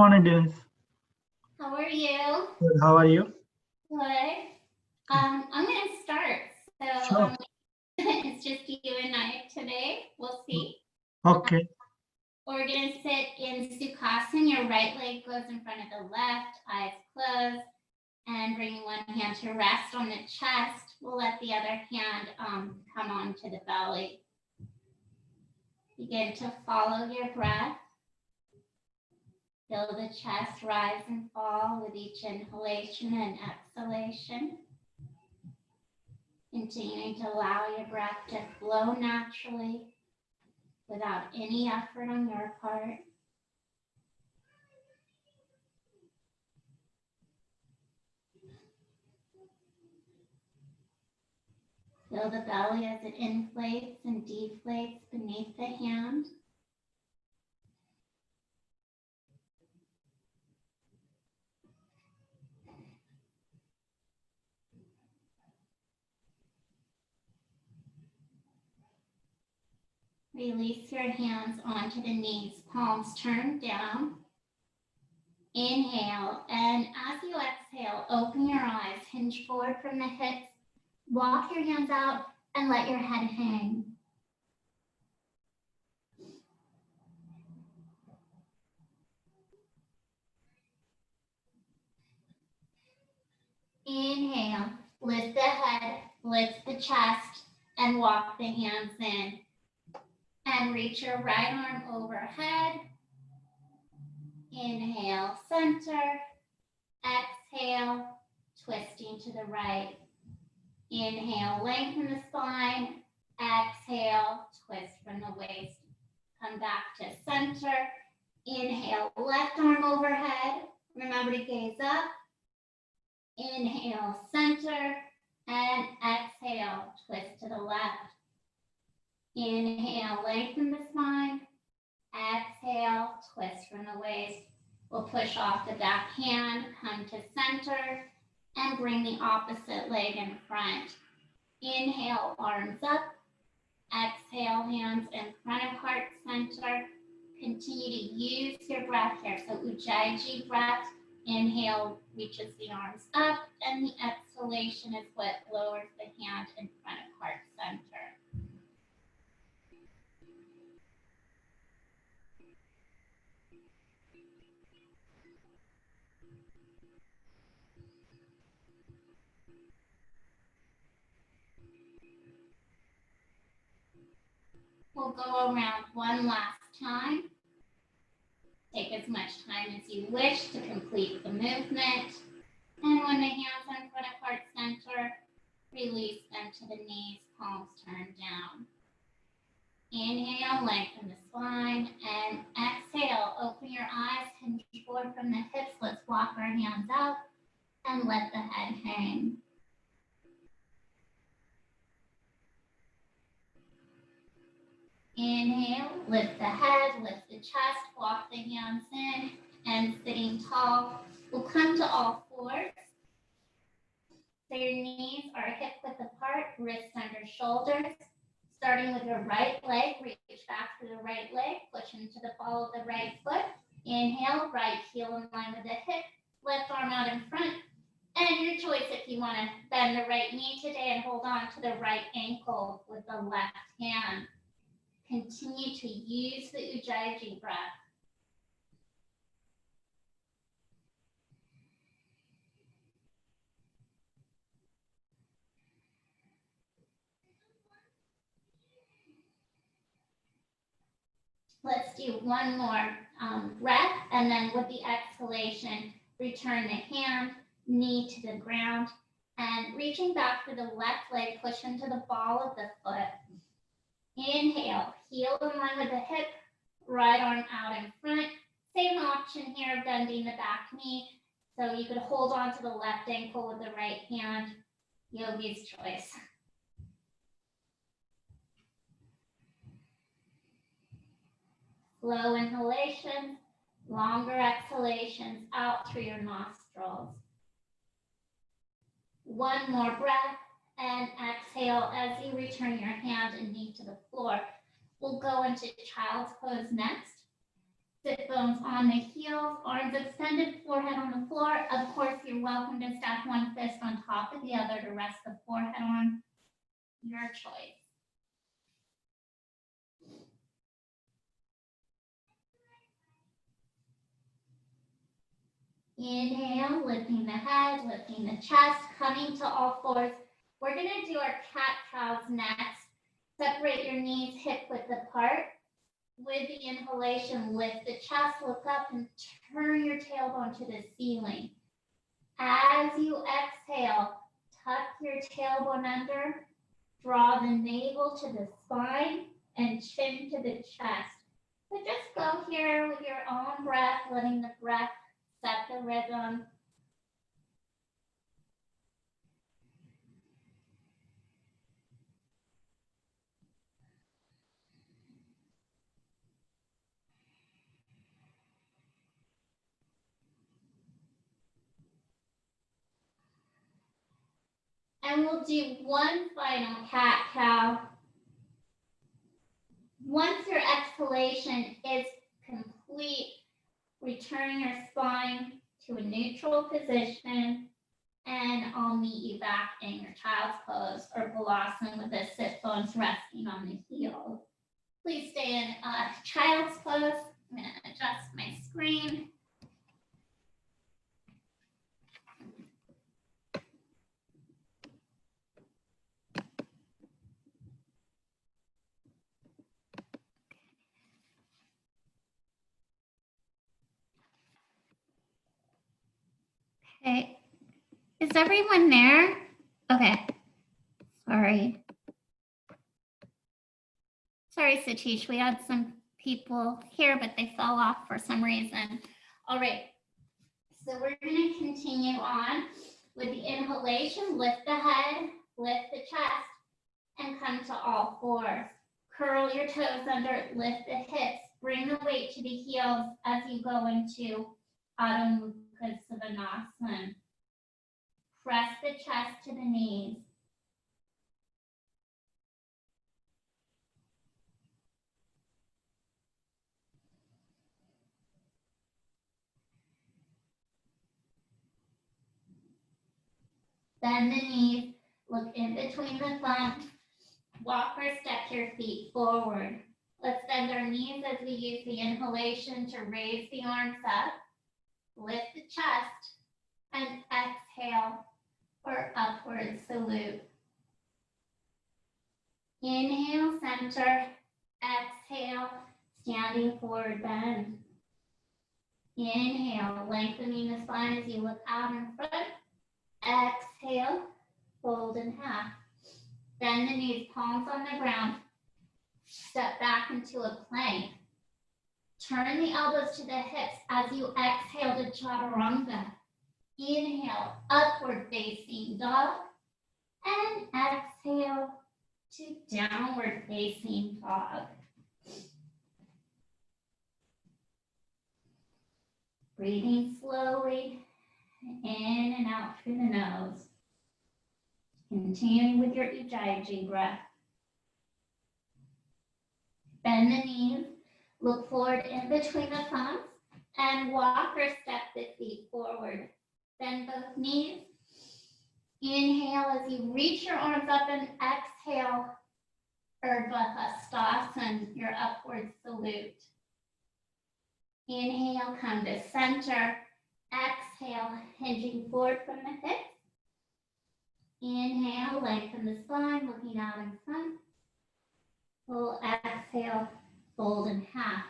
morning, Dennis. How are you? Good. How are you? Good. I'm going to start. So Sure. it's just you and I today. We'll see. Okay. We're going to sit in Sukhasana. Your right leg goes in front of the left, eyes closed, and bring one hand to rest on the chest. We'll let the other hand come onto the belly. Begin to follow your breath. Feel the chest rise and fall with each inhalation and exhalation. Continuing to allow your breath to flow naturally without any effort on your part. Feel the belly as it inflates and deflates beneath the hand. Release your hands onto the knees, palms turned down. Inhale, and as you exhale, open your eyes, hinge forward from the hips, walk your hands out, and let your head hang. Inhale, lift the head, lift the chest, and walk the hands in. And reach your right arm overhead. Inhale, center. Exhale, twisting to the right. Inhale, lengthen the spine. Exhale, twist from the waist. Come back to center. Inhale, left arm overhead. Remember to gaze up. Inhale, center. And exhale, twist to the left. Inhale, lengthen the spine. Exhale, twist from the waist. We'll push off the back hand, come to center, and bring the opposite leg in front. Inhale, arms up. Exhale, hands in front of heart center. Continue to use your breath here. So Ujjayi breath. Inhale reaches the arms up, and the exhalation is what lowers the hand in front of heart center. We'll go around one last time. Take as much time as you wish to complete the movement. And when the hands are in front of heart center, release them to the knees, palms turned down. Inhale, lengthen the spine, and exhale, open your eyes, hinge forward from the hips. Let's walk our hands out and let the head hang. Inhale, lift the head, lift the chest, walk the hands in, and sitting tall. We'll come to all fours. So your knees are hip width apart, wrists under shoulders. Starting with your right leg, reach back to the right leg, push into the ball of the right foot. Inhale, right heel in line with the hip, left arm out in front. And your choice if you want to bend the right knee today and hold on to the right ankle with the left hand. Continue to use the Ujjayi breath. Let's do one more breath, and then with the exhalation, return the hand, knee to the ground, and reaching back for the left leg, push into the ball of the foot. Inhale, heel in line with the hip, right arm out in front. Same option here, bending the back knee. So you could hold on to the left ankle with the right hand, yogi's choice. Slow inhalations, longer exhalations out through your nostrils. One more breath. And exhale as you return your hand and knee to the floor. We'll go into child's pose next. Sit bones on the heels, arms extended, forehead on the floor. Of course, you're welcome to stack one fist on top of the other to rest the forehead on. Your choice. Inhale, lifting the head, lifting the chest, coming to all fours. We're going to do our cat-cows next. Separate your knees hip width apart. With the inhalation, lift the chest, look up, and turn your tailbone to the ceiling. As you exhale, tuck your tailbone under, draw the navel to the spine, and chin to the chest. So just go here with your own breath, letting the breath set the rhythm. And we'll do one final cat-cow. Once your exhalation is complete, return your spine to a neutral position, and I'll meet you back in your child's pose or Balasana with the sit bones resting on the heels. Please stay in child's pose. I'm going to adjust my screen. Okay, is everyone there? Okay, sorry. Sorry, Satish, we had some people here, but they fell off for some reason. All right, so we're gonna continue on with the inhalation. Lift the head, lift the chest, and come to all fours. Curl your toes under, lift the hips, bring the weight to the heels as you go into Adho Mukha Svanasana. Press the chest to the knees. Bend the knees, look in between the thumbs. Walk or step your feet forward. Let's bend our knees as we use the inhalation to raise the arms up. Lift the chest and exhale for upward salute. Inhale, center. Exhale, standing forward bend. Inhale, lengthening the spine as you look out in front. Exhale, fold in half. Bend the knees, palms on the ground. Step back into a plank. Turn the elbows to the hips as you exhale to chaturanga. Inhale, upward facing dog. And exhale to downward facing dog. Breathing slowly in and out through the nose. Continuing with your Ujjayi breath. Bend the knees, look forward in between the thumbs, and walk or step the feet forward. Bend both knees. Inhale as you reach your arms up and exhale, Urdhva Hastasana, your upward salute. Inhale, come to center. Exhale, hinging forward from the hips. Inhale, lengthen the spine, looking out in front. Full exhale, fold in half.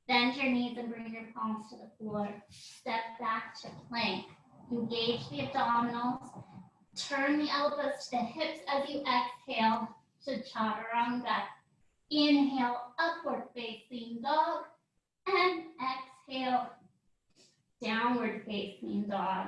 Bend your knees and bring your palms to the floor. Step back to plank. Engage the abdominals. Turn the elbows to the hips as you exhale to chaturanga. Inhale, upward facing dog. And exhale, downward facing dog.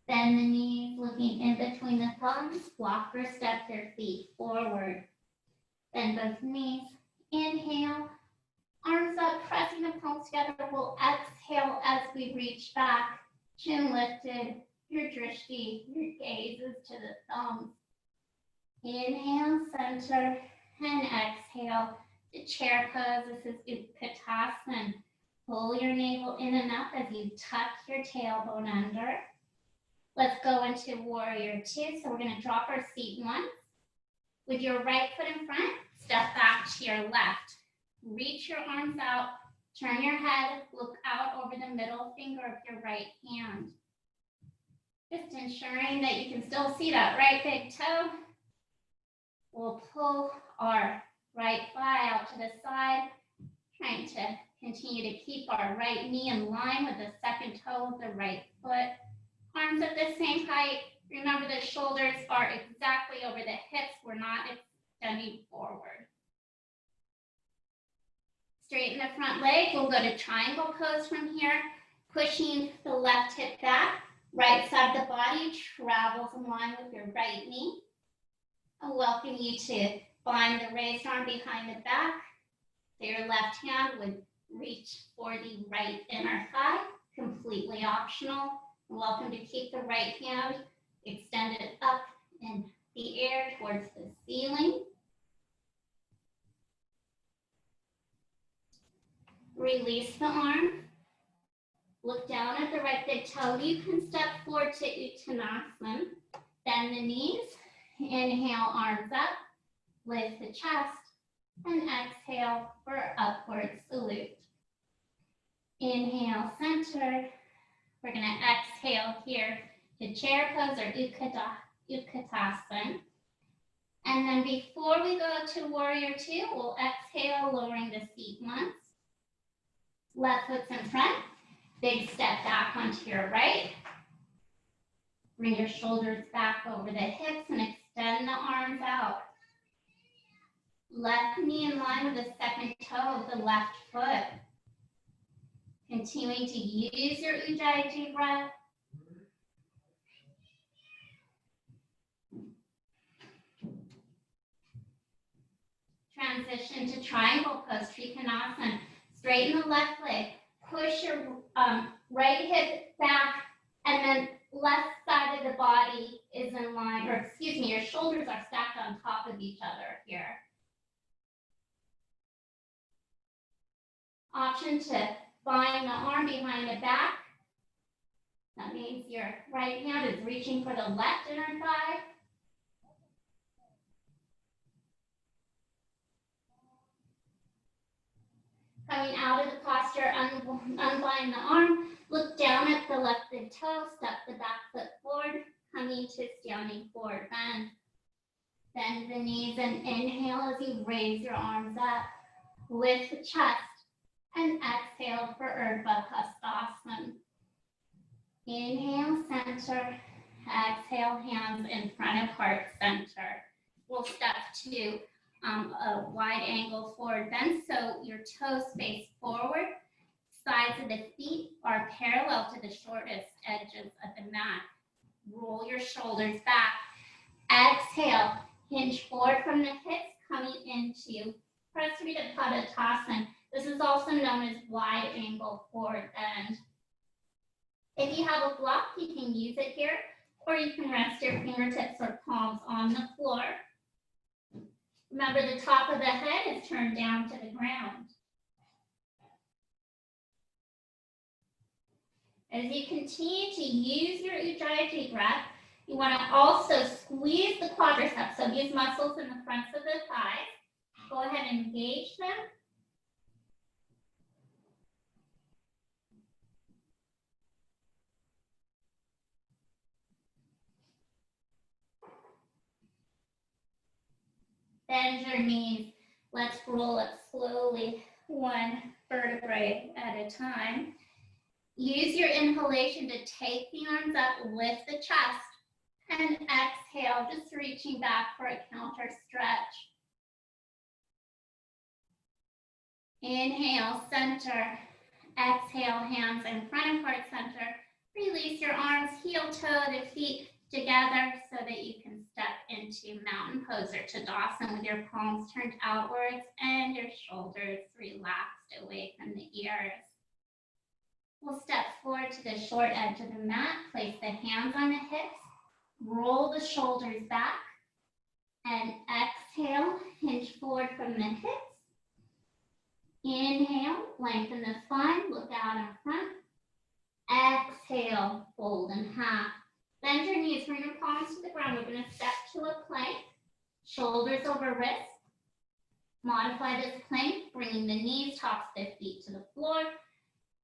Bend the knees, looking in between the thumbs. Walk or step your feet forward. Bend both knees. Inhale, arms up, pressing the palms together. We'll exhale as we reach back, chin lifted, your drishti, your gaze is to the thumbs. Inhale, center, and exhale to chair pose. This is Utkatasana. Pull your navel in and up as you tuck your tailbone under. Let's go into warrior two. So we're going to drop our seat once. With your right foot in front, step back to your left. Reach your arms out, turn your head, look out over the middle finger of your right hand. Just ensuring that you can still see that right big toe. We'll pull our right thigh out to the side, trying to continue to keep our right knee in line with the second toe of the right foot. Arms at the same height. Remember the shoulders are exactly over the hips. We're not extending forward. Straighten the front leg. We'll go to triangle pose from here, pushing the left hip back. Right side of the body travels in line with your right knee. I welcome you to bind the raised arm behind the back. So your left hand would reach for the right inner thigh, completely optional. Welcome to keep the right hand extended up in the air towards the ceiling. Release the arm. Look down at the right big toe. You can step forward to Uttanasana. Bend the knees. Inhale, arms up. Lift the chest. And exhale for upward salute. Inhale, center. We're going to exhale here to chair pose or Utkatasana. And then before we go to warrior two, we'll exhale, lowering the seat once. Left foot's in front. Big step back onto your right. Bring your shoulders back over the hips and extend the arms out. Left knee in line with the second toe of the left foot. Continuing to use your Ujjayi breath. Transition to triangle pose, Trikonasana. Straighten the left leg. Push your right hip back, and then left side of the body is in line, or excuse me, your shoulders are stacked on top of each other here. Option to bind the arm behind the back. That means your right hand is reaching for the left inner thigh. Coming out of the posture, unbind the arm, look down at the left big toe, step the back foot forward, coming to standing forward bend. Bend the knees and inhale as you raise your arms up. Lift the chest and exhale for Urdhva Hastasana. Inhale, center. Exhale, hands in front of heart center. We'll step to a wide angle forward bend, so your toes face forward. Sides of the feet are parallel to the shortest edges of the mat. Roll your shoulders back. Exhale, hinge forward from the hips, coming into Prasarita Padottanasana. This is also known as wide angle forward bend. If you have a block, you can use it here, or you can rest your fingertips or palms on the floor. Remember, the top of the head is turned down to the ground. As you continue to use your Ujjayi breath, you want to also squeeze the quadriceps, so these muscles in the fronts of the thighs. Go ahead and engage them. Bend your knees. Let's roll up slowly, one vertebrae at a time. Use your inhalation to take the arms up, lift the chest, and exhale, just reaching back for a counter stretch. Inhale, center. Exhale, hands in front of heart center. Release your arms, heel toe the feet together so that you can step into mountain pose or Tadasana with your palms turned outwards and your shoulders relaxed away from the ears. We'll step forward to the short edge of the mat, place the hands on the hips, roll the shoulders back, and exhale, hinge forward from the hips. Inhale, lengthen the spine, look out in front. Exhale, fold in half. Bend your knees, bring your palms to the ground. We're going to step to a plank, shoulders over wrists. Modify this plank, bringing the knees, tops of the feet to the floor.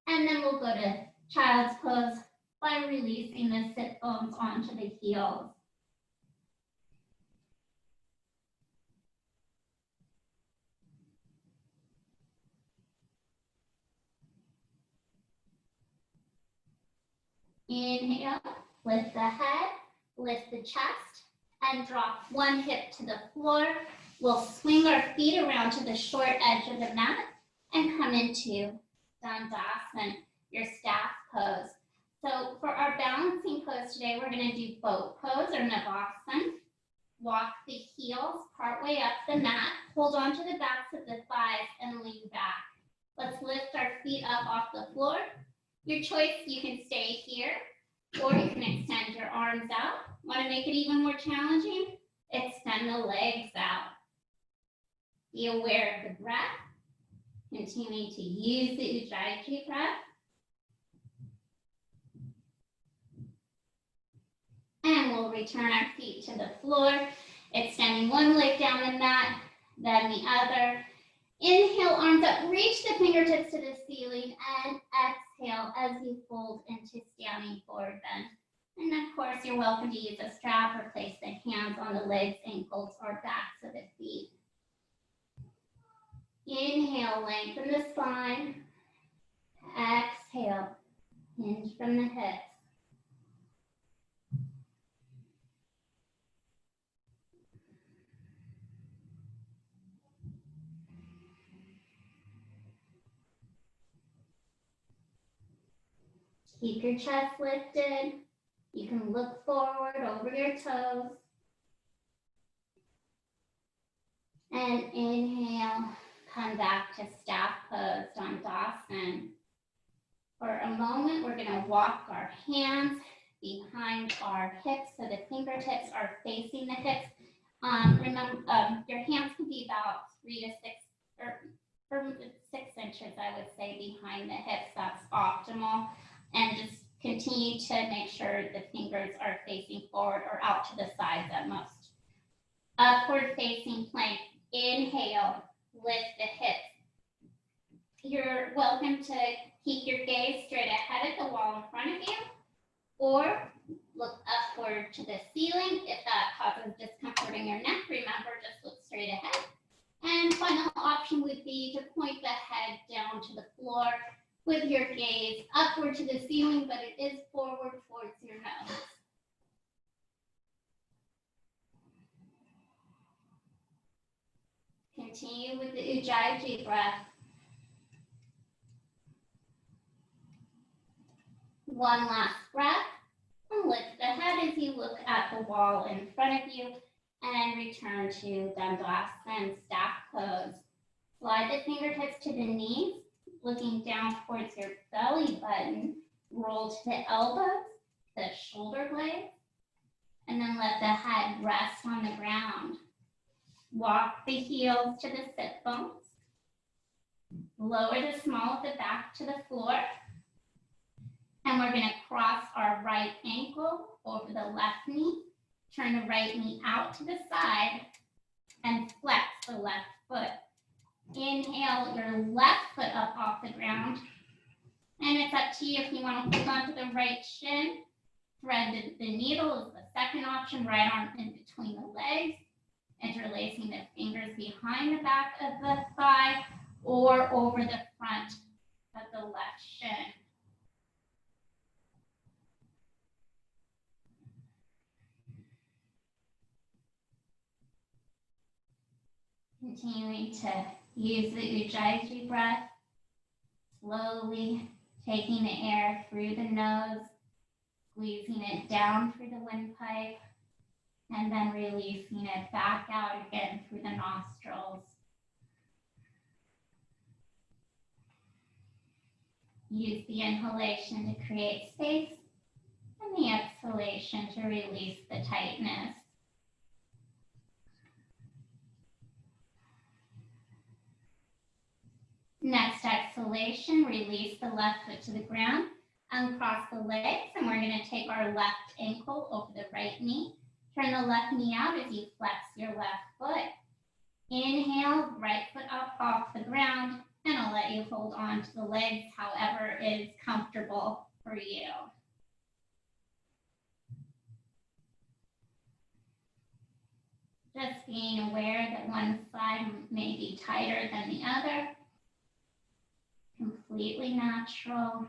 And then we'll go to child's pose by releasing the sit bones onto the heels. Inhale, lift the head, lift the chest, and drop one hip to the floor. We'll swing our feet around to the short edge of the mat and come into Dandasana, your staff pose. So for our balancing pose today, we're going to do boat pose or Navasana. Walk the heels partway up the mat, hold on to the backs of the thighs and lean back. Let's lift our feet up off the floor. Your choice, you can stay here or you can extend your arms out. Want to make it even more challenging? Extend the legs out. Be aware of the breath. Continue to use the Ujjayi breath. And we'll return our feet to the floor, extending one leg down the mat, then the other. Inhale, arms up, reach the fingertips to the ceiling, and exhale as you fold into standing forward bend. And of course, you're welcome to use a strap or place the hands on the legs, ankles, or backs of the feet. Inhale, lengthen the spine. Exhale, hinge from the hips. Keep your chest lifted. You can look forward over your toes. And inhale, come back to staff pose, Dandasana. For a moment, we're going to walk our hands behind our hips so the fingertips are facing the hips. Remember, your hands can be about 3 to 6 inches, I would say, behind the hips. That's optimal. And just continue to make sure the fingers are facing forward or out to the sides at most. Upward facing plank. Inhale, lift the hips. You're welcome to keep your gaze straight ahead at the wall in front of you, or look upward to the ceiling. If that causes discomfort in your neck, remember, just look straight ahead. And final option would be to point the head down to the floor with your gaze upward to the ceiling, but it is forward towards your nose. Continue with the Ujjayi breath. One last breath, and lift the head as you look at the wall in front of you, and return to Dandasana, staff pose. Slide the fingertips to the knees, looking down towards your belly button. Roll to the elbows, the shoulder blades, and then let the head rest on the ground. Walk the heels to the sit bones. Lower the small of the back to the floor. And we're going to cross our right ankle over the left knee. Turn the right knee out to the side and flex the left foot. Inhale your left foot up off the ground. And it's up to you if you want to hold on to the right shin. Thread the needle is the second option, right arm in between the legs. Interlacing the fingers behind the back of the thigh or over the front of the left shin. Continuing to use the Ujjayi breath, slowly taking the air through the nose, squeezing it down through the windpipe, and then releasing it back out again through the nostrils. Use the inhalation to create space and the exhalation to release the tightness. Next exhalation, release the left foot to the ground, uncross the legs, and we're going to take our left ankle over the right knee. Turn the left knee out as you flex your left foot. Inhale, right foot up off the ground, and I'll let you hold on to the legs however is comfortable for you. Just being aware that one side may be tighter than the other. Completely natural.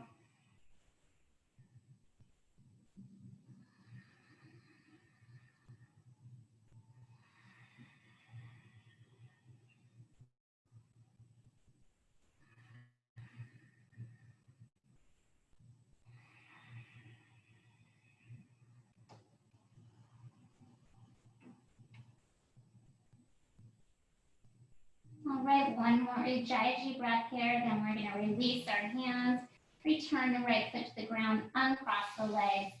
All right, one more Ujjayi breath here, then we're going to release our hands, return the right foot to the ground, uncross the legs,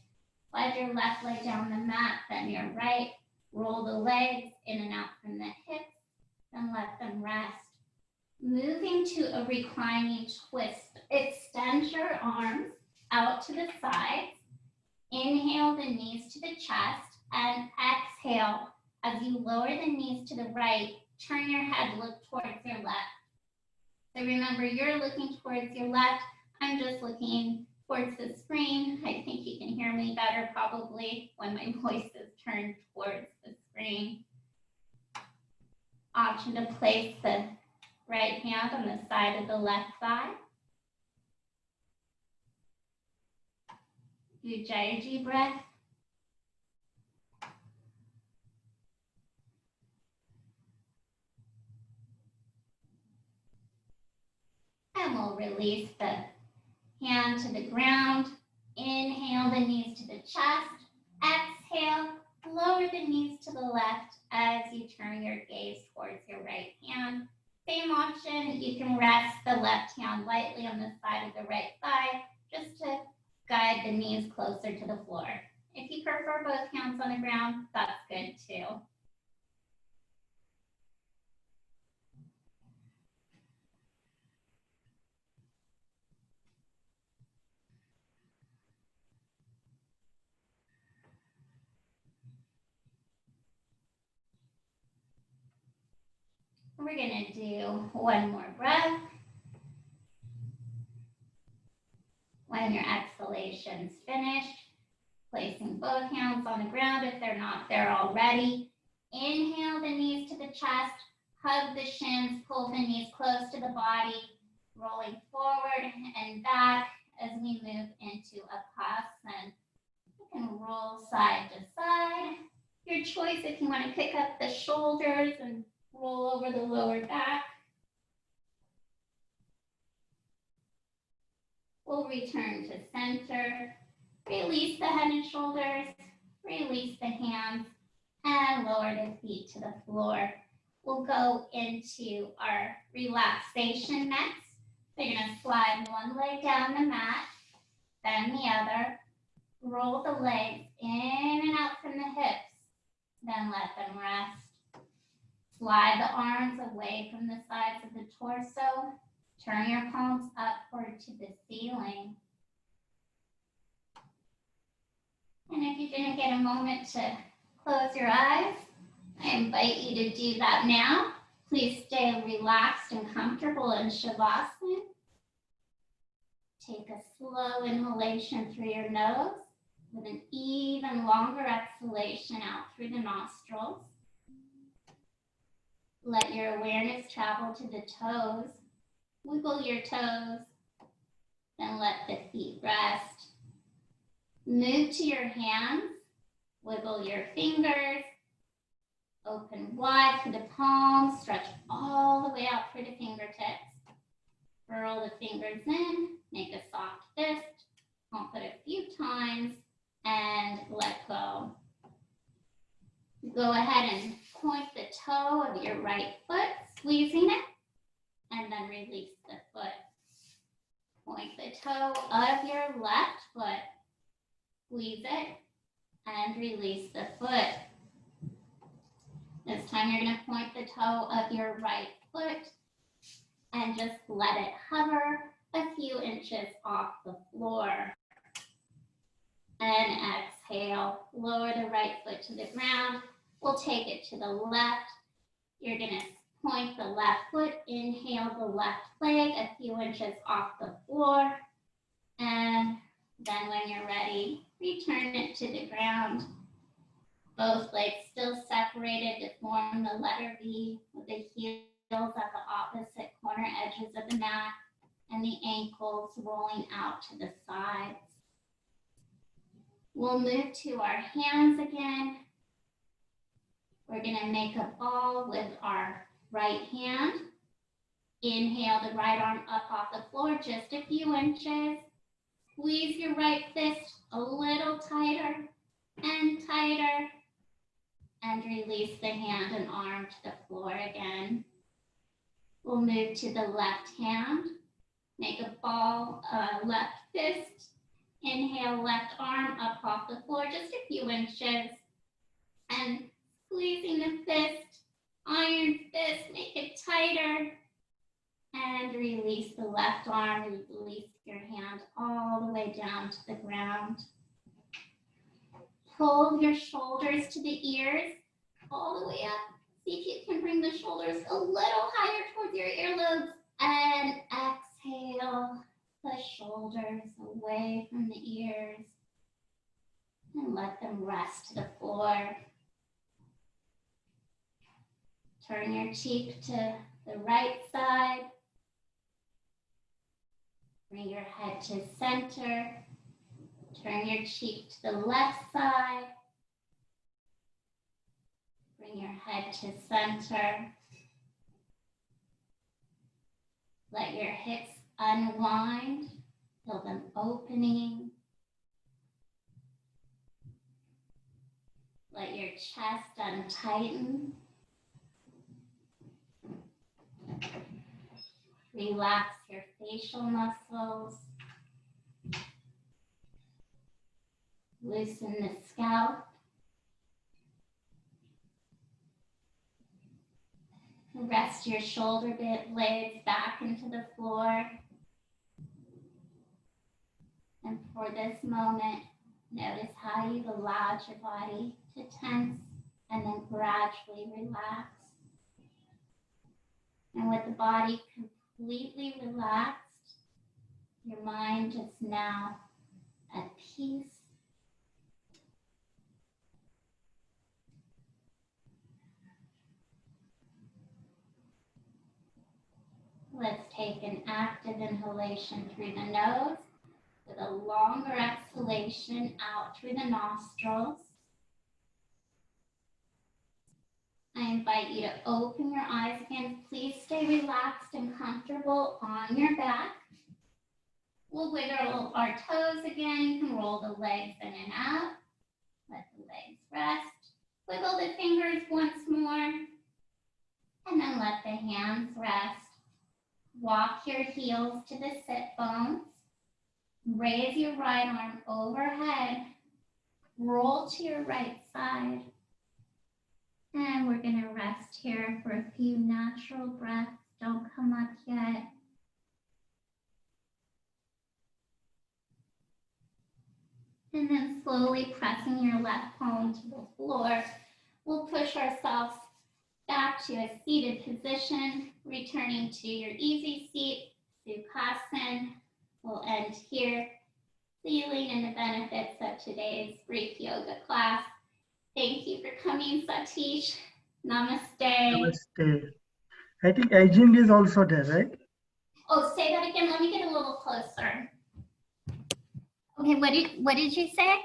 slide your left leg down the mat, then your right, roll the legs in and out from the hips, then let them rest. Moving to a reclining twist, extend your arms out to the sides, inhale the knees to the chest, and exhale as you lower the knees to the right. Turn your head, look towards your left. So remember, you're looking towards your left. I'm just looking towards the screen. I think you can hear me better probably when my voice is turned towards the screen. Option to place the right hand on the side of the left thigh. Ujjayi breath. And we'll release the hand to the ground. Inhale the knees to the chest. Exhale, lower the knees to the left as you turn your gaze towards your right hand. Same option, you can rest the left hand lightly on the side of the right thigh just to guide the knees closer to the floor. If you prefer both hands on the ground, that's good too. We're going to do one more breath. When your exhalation's finished, placing both hands on the ground if they're not there already. Inhale the knees to the chest, hug the shins, pull the knees close to the body, rolling forward and back as we move into Upasana. You can roll side to side. Your choice if you want to pick up the shoulders and roll over the lower back. We'll return to center. Release the head and shoulders. Release the hands and lower the feet to the floor. We'll go into our relaxation next. So you're going to slide one leg down the mat, then the other. Roll the legs in and out from the hips, then let them rest. Slide the arms away from the sides of the torso. Turn your palms upward to the ceiling. And if you didn't get a moment to close your eyes, I invite you to do that now. Please stay relaxed and comfortable in Shavasana. Take a slow inhalation through your nose with an even longer exhalation out through the nostrils. Let your awareness travel to the toes. Wiggle your toes, then let the feet rest. Move to your hands, wiggle your fingers, open wide through the palms, stretch all the way out through the fingertips. Curl the fingers in, make a soft fist, pump it a few times, and let go. Go ahead and point the toe of your right foot, squeezing it, and then release the foot. Point the toe of your left foot, squeeze it, and release the foot. This time you're going to point the toe of your right foot and just let it hover a few inches off the floor. And exhale, lower the right foot to the ground. We'll take it to the left. You're going to point the left foot, inhale the left leg a few inches off the floor. And then when you're ready, return it to the ground. Both legs still separated to form the letter V with the heels at the opposite corner edges of the mat and the ankles rolling out to the sides. We'll move to our hands again. We're going to make a ball with our right hand. Inhale the right arm up off the floor just a few inches. Squeeze your right fist a little tighter and tighter. And release the hand and arm to the floor again. We'll move to the left hand. Make a ball, left fist. Inhale, left arm up off the floor just a few inches. And squeezing the fist, iron fist, make it tighter. And release the left arm, release your hand all the way down to the ground. Pull your shoulders to the ears, all the way up. See if you can bring the shoulders a little higher towards your earlobes. And exhale the shoulders away from the ears. And let them rest to the floor. Turn your cheek to the right side. Bring your head to center. Turn your cheek to the left side. Bring your head to center. Let your hips unwind. Feel them opening. Let your chest untighten. Relax your facial muscles. Loosen the scalp. Rest your shoulder blades back into the floor. And for this moment, notice how you've allowed your body to tense and then gradually relax. And with the body completely relaxed, your mind is now at peace. Let's take an active inhalation through the nose with a longer exhalation out through the nostrils. I invite you to open your eyes again. Please stay relaxed and comfortable on your back. We'll wiggle our toes again. You can roll the legs in and out. Let the legs rest. Wiggle the fingers once more. And then let the hands rest. Walk your heels to the sit bones. Raise your right arm overhead. Roll to your right side. And we're going to rest here for a few natural breaths. Don't come up yet. And then slowly pressing your left palm to the floor, we'll push ourselves back to a seated position, returning to your easy seat, Sukhasana. We'll end here, feeling in the benefits of today's brief yoga class. Thank you for coming, Satish. Namaste. Namaste. I think aging is also there, right? Oh, say that again. Let me get a little closer. Okay, what did you say?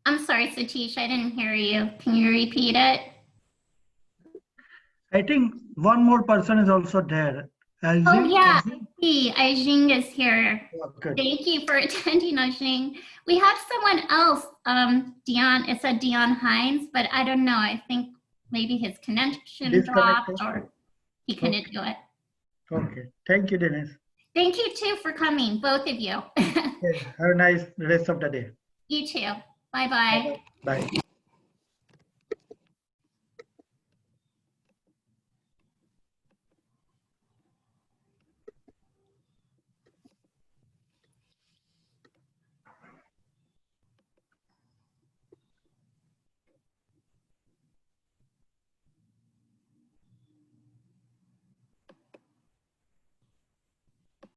I'm sorry, Satish, I didn't hear you. Can you repeat it? I think one more person is also there. Oh, yeah. Hey, Aijing is here. Oh, good. Thank you for attending, Aijing. We have someone else, Dion, it said Dion Hines, but I don't know. I think maybe his connection dropped Disconnected. or he couldn't do it. Okay. Thank you, Dennis. Thank you too for coming, both of you. Okay. Have a nice rest of the day. You too. Bye-bye. Bye.